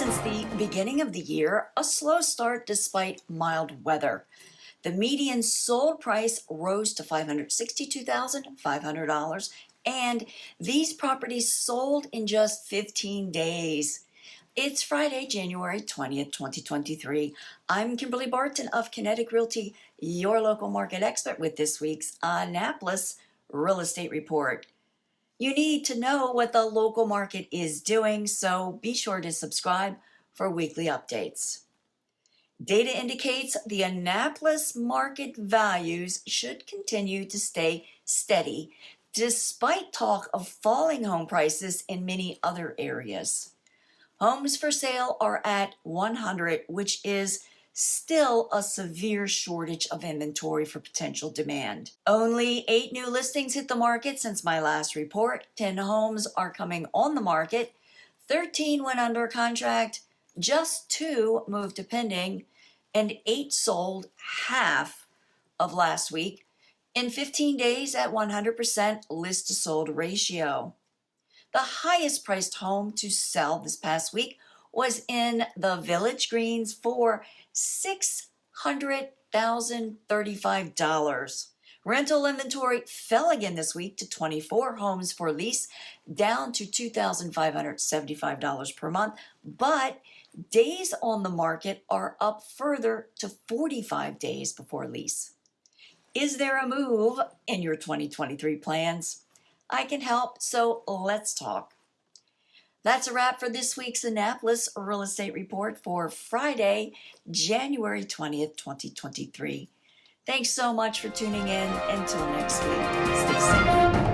Since the beginning of the year, a slow start despite mild weather. The median sold price rose to $562,500, and these properties sold in just 15 days. It's Friday, January 20th, 2023. I'm Kimberly Barton of Kinetic Realty, your local market expert with this week's Annapolis Real Estate Report. You need to know what the local market is doing, so be sure to subscribe for weekly updates. Data indicates the Annapolis market values should continue to stay steady despite talk of falling home prices in many other areas. Homes for sale are at 100, which is still a severe shortage of inventory for potential demand. Only 8 new listings hit the market since my last report. 10 homes are coming on the market. 13 went under contract. Just 2 moved to pending, and 8 sold half of last week in 15 days at 100% list to sold ratio. The highest priced home to sell this past week was in the Village Greens for $600,035. Rental inventory fell again this week to 24 homes for lease, down to $2,575 per month, but days on the market are up further to 45 days before lease. Is there a move in your 2023 plans? I can help, so let's talk. That's a wrap for this week's Annapolis Real Estate Report for Friday, January 20th, 2023. Thanks so much for tuning in. Until next week, stay safe.